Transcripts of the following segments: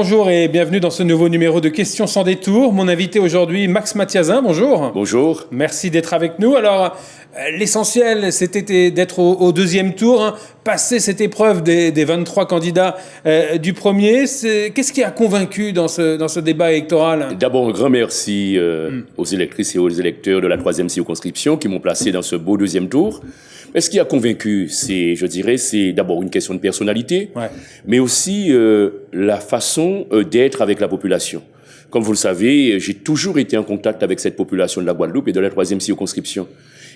Bonjour et bienvenue dans ce nouveau numéro de Questions sans détour. Mon invité aujourd'hui, Max Mathiazin, bonjour. Bonjour. Merci d'être avec nous. Alors, l'essentiel, c'était d'être au deuxième tour, hein, passer cette épreuve des 23 candidats du premier. Qu'est-ce qui a convaincu dans ce débat électoral? D'abord, un grand merci aux électrices et aux électeurs de la 3e circonscription qui m'ont placé dans ce beau deuxième tour. Mais ce qui a convaincu, c'est d'abord une question de personnalité, mais aussi la façon d'être avec la population. Comme vous le savez, j'ai toujours été en contact avec cette population de la Guadeloupe et de la 3e circonscription.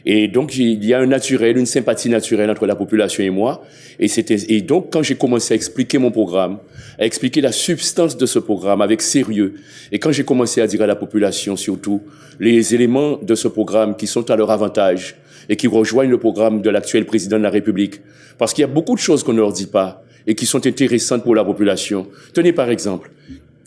Et donc, il y a une sympathie naturelle entre la population et moi. Et donc, quand j'ai commencé à expliquer mon programme, à expliquer la substance de ce programme avec sérieux, et quand j'ai commencé à dire à la population, surtout, les éléments de ce programme qui sont à leur avantage et qui rejoignent le programme de l'actuel président de la République, parce qu'il y a beaucoup de choses qu'on ne leur dit pas et qui sont intéressantes pour la population. Tenez par exemple,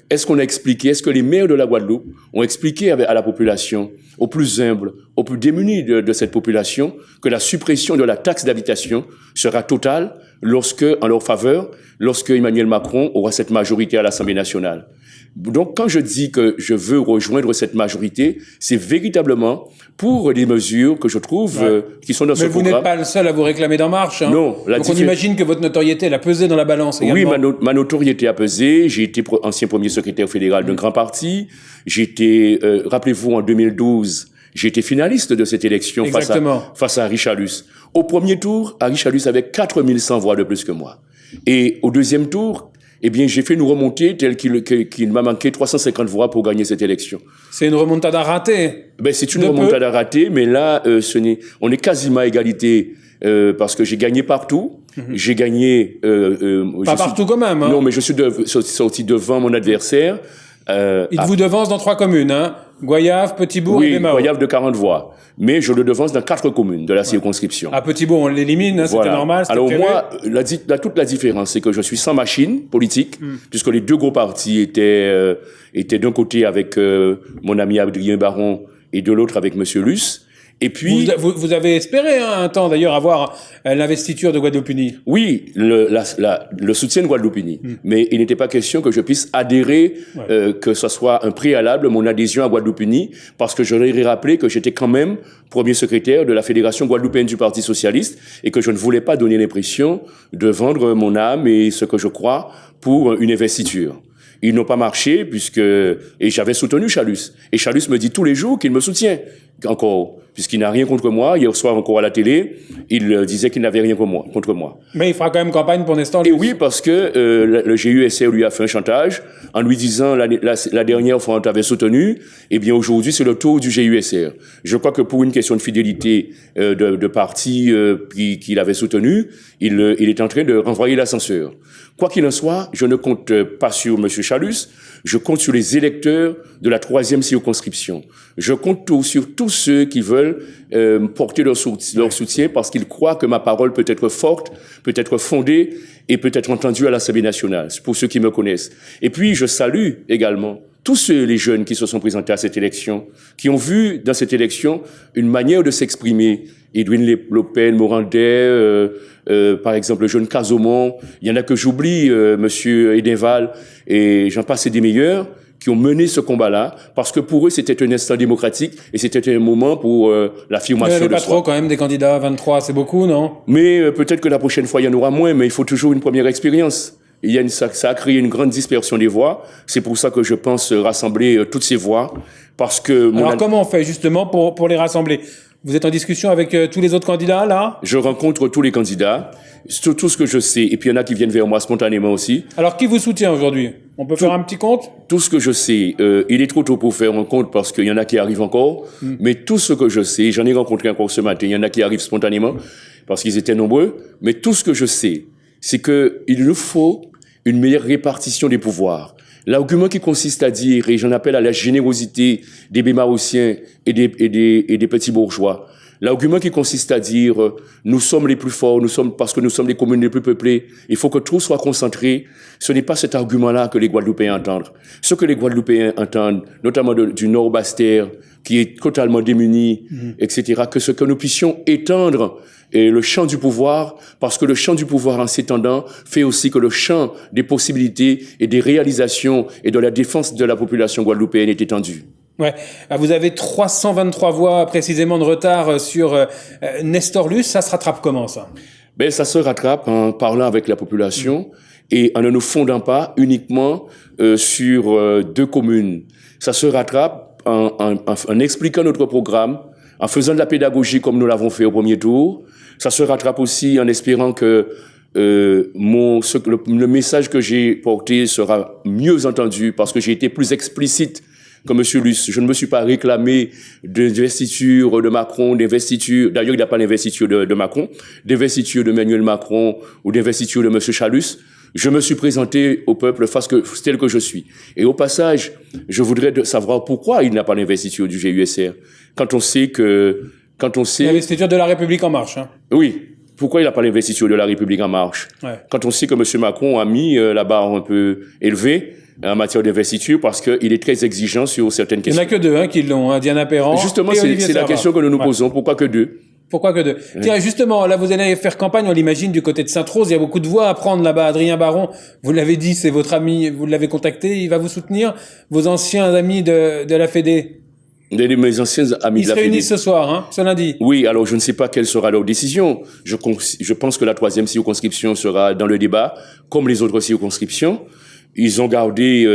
est-ce que les maires de la Guadeloupe ont expliqué à la population, aux plus humbles, aux plus démunis de cette population, que la suppression de la taxe d'habitation sera totale en leur faveur, lorsque Emmanuel Macron aura cette majorité à l'Assemblée nationale? Donc, quand je dis que je veux rejoindre cette majorité, c'est véritablement pour des mesures que je trouve qui sont dans ce programme. Mais vous n'êtes pas le seul à vous réclamer d'En Marche. Hein. Non. Donc on imagine que votre notoriété, elle a pesé dans la balance également. Oui, ma notoriété a pesé. J'ai été ancien premier secrétaire fédéral d'un grand parti. Rappelez-vous, en 2012, j'ai été finaliste de cette élection face à Harry Chalus. Au premier tour, Harry Chalus avait 4100 voix de plus que moi. Et au deuxième tour, j'ai fait une remontée telle qu'il m'a manqué 350 voix pour gagner cette élection. C'est une remontada ratée. C'est une remontada ratée, mais là, on est quasiment à égalité, parce que j'ai gagné partout. J'ai gagné, partout quand même, hein. Non, mais je suis sorti devant mon adversaire. Il vous devance dans 3 communes, hein. Toute Petit-Bourg et Bémao. Oui, Goyave de 40 voix. Mais je le devance dans 4 communes de la circonscription. À Petit-Bourg, on l'élimine, hein, voilà. C'était normal. Alors moi, toute la différence, c'est que je suis sans machine politique, puisque les deux gros partis étaient d'un côté avec mon ami Adrien Baron et de l'autre avec Monsieur Luce. Et puis vous avez espéré un temps d'ailleurs avoir l'investiture de Guadeloupini. Oui, le soutien de Guadeloupini. Mais il n'était pas question que je puisse adhérer, que ce soit un préalable, mon adhésion à Guadeloupini, parce que je leur ai rappelé que j'étais quand même premier secrétaire de la Fédération guadeloupéenne du Parti socialiste et que je ne voulais pas donner l'impression de vendre mon âme et ce que je crois pour une investiture. Ils n'ont pas marché et j'avais soutenu Chalus. Et Chalus me dit tous les jours qu'il me soutient. Encore, puisqu'il n'a rien contre moi. Hier soir encore à la télé, il disait qu'il n'avait rien contre moi. Mais il fera quand même campagne pour l'instant. Et oui, parce que le GUSR lui a fait un chantage en lui disant la dernière fois on t'avait soutenu, aujourd'hui c'est le tour du GUSR. Je crois que pour une question de fidélité de parti qu'il avait soutenu, il est en train de renvoyer l'ascenseur. Quoi qu'il en soit, je ne compte pas sur M. Chalus, je compte sur les électeurs de la 3e circonscription. Je compte sur tous ceux qui veulent porter leur soutien parce qu'ils croient que ma parole peut être forte, peut être fondée et peut être entendue à l'Assemblée nationale, pour ceux qui me connaissent. Et puis, je salue également tous les jeunes qui se sont présentés à cette élection, qui ont vu dans cette élection une manière de s'exprimer. Edwin Lopin, Morandet, par exemple le jeune Casomont, il y en a que j'oublie, Monsieur Edenval, et j'en passe et des meilleurs, qui ont mené ce combat-là, parce que pour eux, c'était un instant démocratique, et c'était un moment pour l'affirmation de soi. Il n'y avait pas trop quand même des candidats, 23, c'est beaucoup, non? Mais peut-être que la prochaine fois, il y en aura moins, mais il faut toujours une première expérience. Ça a créé une grande dispersion des voix. C'est pour ça que je pense rassembler toutes ces voix, parce que... Alors comment on fait justement pour les rassembler? Vous êtes en discussion avec tous les autres candidats, là? Je rencontre tous les candidats, tout ce que je sais, et puis il y en a qui viennent vers moi spontanément aussi. Alors, qui vous soutient aujourd'hui? On peut faire un petit compte? Tout ce que je sais, il est trop tôt pour faire un compte parce qu'il y en a qui arrivent encore, mais tout ce que je sais, j'en ai rencontré encore ce matin, il y en a qui arrivent spontanément parce qu'ils étaient nombreux, mais tout ce que je sais, c'est qu'il nous faut une meilleure répartition des pouvoirs. L'argument qui consiste à dire, et j'en appelle à la générosité des Bémaotiens et des petits bourgeois, L'argument qui consiste à dire nous sommes les plus forts, parce que nous sommes les communes les plus peuplées, il faut que tout soit concentré. Ce n'est pas cet argument-là que les Guadeloupéens entendent. Ce que les Guadeloupéens entendent, notamment du Nord Basse-Terre, qui est totalement démuni, etc., que nous puissions étendre le champ du pouvoir, parce que le champ du pouvoir en s'étendant fait aussi que le champ des possibilités et des réalisations et de la défense de la population guadeloupéenne est étendu. Ouais, vous avez 323 voix précisément de retard sur Nestor Luce. Ça se rattrape comment, ça? Ben, ça se rattrape en parlant avec la population et en ne nous fondant pas uniquement sur 2 communes. Ça se rattrape en expliquant notre programme, en faisant de la pédagogie comme nous l'avons fait au premier tour. Ça se rattrape aussi en espérant que le message que j'ai porté sera mieux entendu parce que j'ai été plus explicite que M. Luce. Je ne me suis pas réclamé d'investiture de Macron, d'investiture, d'ailleurs il n'y a pas d'investiture de Macron, d'investiture de Emmanuel Macron ou d'investiture de M. Chalus. Je me suis présenté au peuple tel que je suis. Et au passage, je voudrais savoir pourquoi il n'a pas d'investiture du GUSR. Quand on sait... L'investiture de la République En Marche, hein. Oui. Pourquoi il n'a pas l'investiture de la République En Marche? Ouais. Quand on sait que M. Macron a mis la barre un peu élevée en matière d'investiture parce qu'il est très exigeant sur certaines questions. Il n'y en a que 2 qui l'ont, hein, Diana Perron. Justement, c'est la question que nous nous posons. Pourquoi que 2? Pourquoi que 2? Tiens, justement, là, vous allez faire campagne, on l'imagine, du côté de Sainte-Rose. Il y a beaucoup de voix à prendre là-bas. Adrien Baron, vous l'avez dit, c'est votre ami, vous l'avez contacté, il va vous soutenir. Vos anciens amis de la Fédé? Mes anciens amis de la Fédé. Ils se réunissent ce soir, hein, ce lundi. Oui, alors je ne sais pas quelle sera leur décision. Je pense que la 3e circonscription sera dans le débat, comme les autres circonscriptions. Ils ont gardé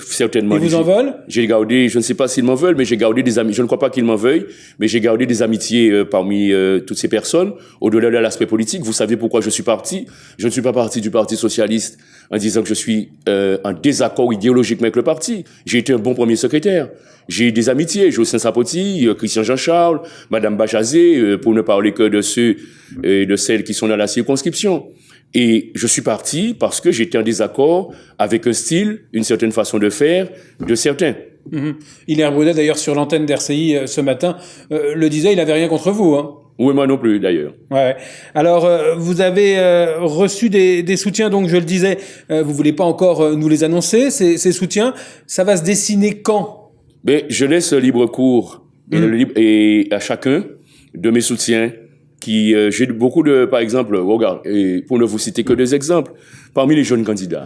certainement... Ils vous en veulent? J'ai gardé, je ne sais pas s'ils m'en veulent, mais j'ai gardé des amis. Je ne crois pas qu'ils m'en veuillent, mais j'ai gardé des amitiés parmi toutes ces personnes. Au-delà de l'aspect politique, vous savez pourquoi je suis parti. Je ne suis pas parti du Parti socialiste en disant que je suis en désaccord idéologique avec le parti. J'ai été un bon premier secrétaire. J'ai des amitiés, Jossin Sapoti, Christian Jean-Charles, Madame Bachazé, pour ne parler que de ceux et de celles qui sont dans la circonscription. Et je suis parti parce que j'étais en désaccord avec un style, une certaine façon de faire de certains. Hilaire Broudet, d'ailleurs, sur l'antenne d'RCI ce matin, le disait, il n'avait rien contre vous, hein. Oui, moi non plus, d'ailleurs. Ouais. Alors, vous avez reçu des soutiens, donc je le disais, vous voulez pas encore nous les annoncer, ces soutiens. Ça va se dessiner quand? Ben, je laisse libre cours et à chacun de mes soutiens. J'ai beaucoup par exemple, regarde, et pour ne vous citer que 2 exemples, parmi les jeunes candidats,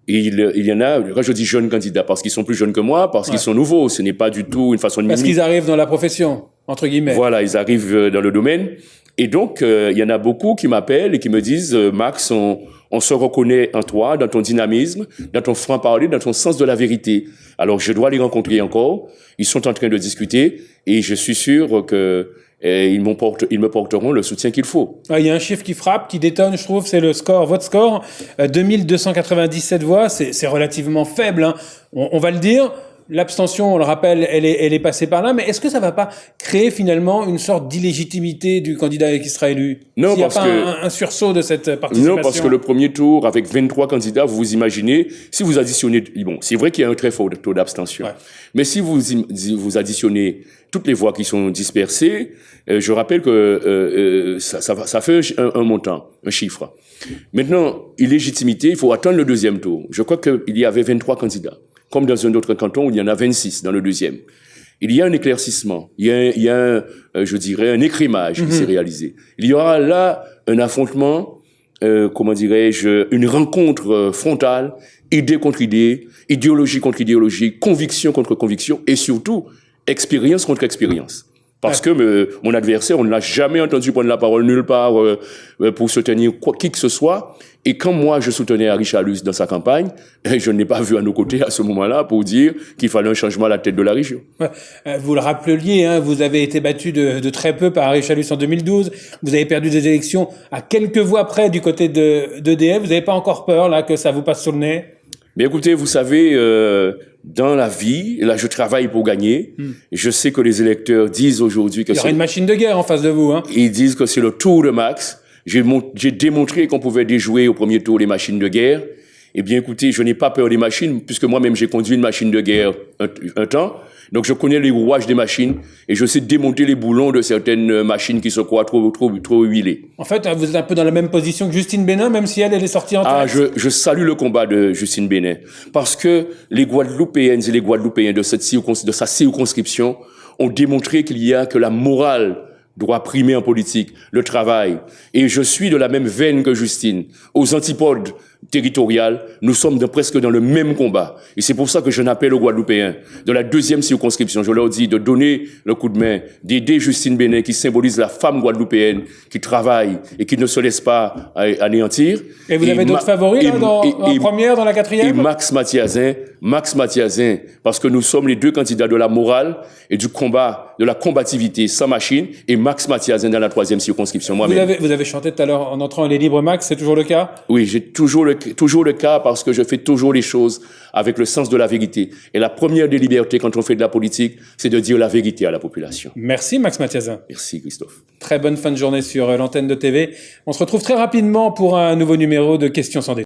il y en a, quand je dis jeunes candidats, parce qu'ils sont plus jeunes que moi, parce qu'ils sont nouveaux, ce n'est pas du tout une façon de parce qu'ils arrivent dans la profession, entre guillemets. Voilà, ils arrivent dans le domaine, et donc il y en a beaucoup qui m'appellent et qui me disent, Max, on se reconnaît en toi, dans ton dynamisme, dans ton franc-parler, dans ton sens de la vérité. Alors je dois les rencontrer encore, ils sont en train de discuter, et je suis sûr que ils me porteront le soutien qu'il faut. Il y a un chiffre qui frappe, qui détonne, je trouve, c'est le score, votre score, 2297 voix, c'est relativement faible, hein. On va le dire. L'abstention, on le rappelle, elle est passée par là, mais est-ce que ça va pas créer finalement une sorte d'illégitimité du candidat qui sera élu? Non, s'il n'y a pas un sursaut de cette participation? Non, parce que le premier tour, avec 23 candidats, vous imaginez, si vous additionnez, bon, c'est vrai qu'il y a un très fort taux d'abstention, ouais. Mais si vous additionnez toutes les voix qui sont dispersées, je rappelle que ça fait un montant, un chiffre. Maintenant, illégitimité, il faut attendre le 2e tour. Je crois qu'il y avait 23 candidats. Comme dans un autre canton où il y en a 26 dans le 2e. Il y a un éclaircissement, il y a je dirais, un écrémage qui s'est réalisé. Il y aura là un affrontement, comment dirais-je, une rencontre frontale, idée contre idée, idéologie contre idéologie, conviction contre conviction, et surtout, expérience contre expérience. Parce que mon adversaire, on ne l'a jamais entendu prendre la parole nulle part pour soutenir qui que ce soit. Et quand moi, je soutenais Harry Chalus dans sa campagne, je n'ai pas vu à nos côtés à ce moment-là pour dire qu'il fallait un changement à la tête de la région. Vous le rappeliez, hein, vous avez été battu de très peu par Harry Chalus en 2012. Vous avez perdu des élections à quelques voix près du côté d'EDF. Vous n'avez pas encore peur là que ça vous passe sous le nez? Mais écoutez, vous savez, dans la vie, là, je travaille pour gagner. Je sais que les électeurs disent aujourd'hui que il y aura une machine de guerre en face de vous, hein. Ils disent que c'est le tour de Max. J'ai démontré qu'on pouvait déjouer au premier tour les machines de guerre. Eh bien, écoutez, je n'ai pas peur des machines, puisque moi-même, j'ai conduit une machine de guerre un temps. Donc, je connais les rouages des machines et je sais démonter les boulons de certaines machines qui se croient trop huilées. En fait, vous êtes un peu dans la même position que Justine Bénin, même si elle est sortie en tête. Ah, je salue le combat de Justine Bénin. Parce que les Guadeloupéennes et les Guadeloupéens de sa circonscription ont démontré que la morale doit primer en politique, le travail. Et je suis de la même veine que Justine. Aux antipodes territoriales, nous sommes presque dans le même combat. Et c'est pour ça que je n'appelle aux Guadeloupéens de la 2e circonscription. Je leur dis de donner le coup de main, d'aider Justine Bénin qui symbolise la femme guadeloupéenne qui travaille et qui ne se laisse pas anéantir. Et vous avez d'autres favoris là, en première, dans la 4e? Et Max Mathiasin, parce que nous sommes les 2 candidats de la morale et du combat, de la combativité sans machine, et Max Mathiasin dans la 3e circonscription. Moi-même. Vous avez chanté tout à l'heure en entrant les libres Max, c'est toujours le cas? Oui, j'ai toujours le cas parce que je fais toujours les choses avec le sens de la vérité. Et la première des libertés quand on fait de la politique, c'est de dire la vérité à la population. Merci Max Mathiasin. Merci Christophe. Très bonne fin de journée sur l'antenne de TV. On se retrouve très rapidement pour un nouveau numéro de Questions sans détour.